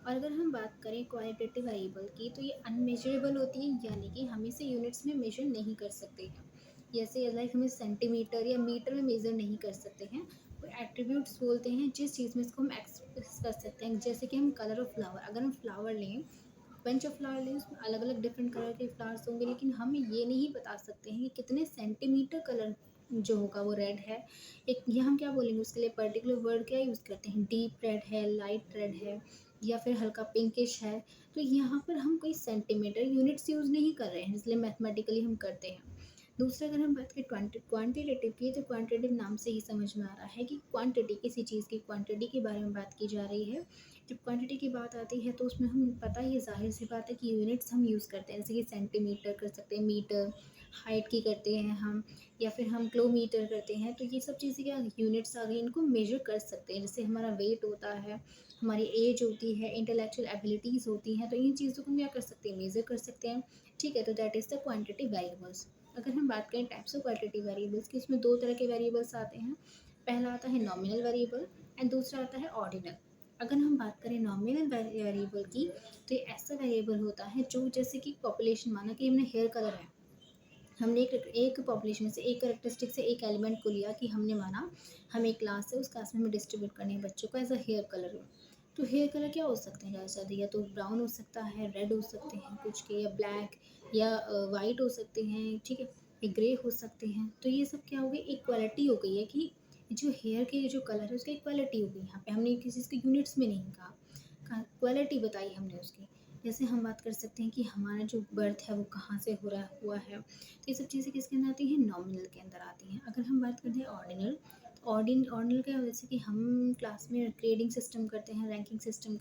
और अगर हम बात करें क्वालिटेटिव वेरिएबल की, तो ये अनमेजरेबल होती है, यानी कि हम इसे यूनिट्स में मेजर नहीं कर सकते हैं। जैसे लाइक हम सेंटीमीटर या मीटर में मेजर नहीं कर सकते हैं। वो एट्रीब्यूट्स बोलते हैं जिस चीज़ में इसको हम एक्सप्रेस कर सकते हैं। जैसे कि हम कलर ऑफ फ्लावर, अगर हम फ्लावर लें, बंच ऑफ फ्लावर लें, उसमें अलग अलग डिफरेंट कलर के फ्लावर्स होंगे, लेकिन हम ये नहीं बता सकते हैं कि कितने सेंटीमीटर कलर जो होगा वो रेड है। एक ये हम क्या बोलेंगे उसके लिए, पर्टिकुलर वर्ड क्या यूज़ करते हैं, डीप रेड है, लाइट रेड है, या फिर हल्का पिंकिश है। तो यहाँ पर हम कोई सेंटीमीटर यूनिट्स यूज़ नहीं कर रहे हैं, इसलिए मैथमेटिकली हम करते हैं। दूसरा, अगर हम बात करें क्वांटिटेटिव की, तो क्वांटिटेटिव नाम से ही समझ में आ रहा है कि क्वांटिटी, किसी चीज़ की क्वांटिटी के बारे में बात की जा रही है। जब क्वांटिटी की बात आती है तो उसमें हम पता ही ज़ाहिर सी बात है कि यूनिट्स हम यूज़ करते हैं, जैसे कि सेंटीमीटर कर सकते हैं, मीटर, हाइट की करते हैं हम, या फिर हम किलोमीटर करते हैं। तो ये सब चीज़ें क्या यूनिट्स आ गई, इनको मेजर कर सकते हैं। जैसे हमारा वेट होता है, हमारी एज होती है, इंटेलेक्चुअल एबिलिटीज़ होती हैं, तो इन चीज़ों को हम क्या कर सकते हैं, मेजर कर सकते हैं। ठीक है, तो that is the quantity variables. अगर हम बात करें टाइप्स ऑफ क्वांटिटी वेरिएबल्स की, उसमें दो तरह के वेरिएबल्स आते हैं। पहला आता है नॉमिनल वेरिएबल एंड दूसरा आता है ऑर्डिनल। अगर हम बात करें नॉमिनल वेरिएबल की, तो ये ऐसा वेरिएबल होता है जो, जैसे कि पॉपुलेशन, माना कि हमने हेयर कलर है, हमने एक पॉपुलेशन से एक करेक्टरिस्टिक से एक एलिमेंट को लिया कि हमने माना हम एक क्लास है, उस क्लास में हमें डिस्ट्रीब्यूट करने हैं बच्चों को एज अ हेयर कलर। तो हेयर कलर क्या हो सकते हैं ज़्यादा से ज़्यादा, या तो ब्राउन हो सकता है, रेड हो सकते हैं कुछ के, या ब्लैक, या वाइट हो सकते हैं, ठीक है, या ग्रे हो सकते हैं। तो ये सब क्या हो गई, इक्वालिटी हो गई है कि जो हेयर के जो कलर है उसकी इक्वालिटी हो गई। यहाँ पे हमने किसी चीज़ को यूनिट्स में नहीं कहा, क्वालिटी बताई हमने उसकी। जैसे हम बात कर सकते हैं कि हमारा जो बर्थ है वो कहाँ से हो रहा हुआ है। तो ये सब चीज़ें किसके अंदर आती हैं, नॉमिनल के अंदर आती हैं। अगर हम बात करते हैं ऑर्डिनल, तो ऑर्डिनल क्या है, जैसे कि हम क्लास में ग्रेडिंग सिस्टम करते हैं, रैंकिंग सिस्टम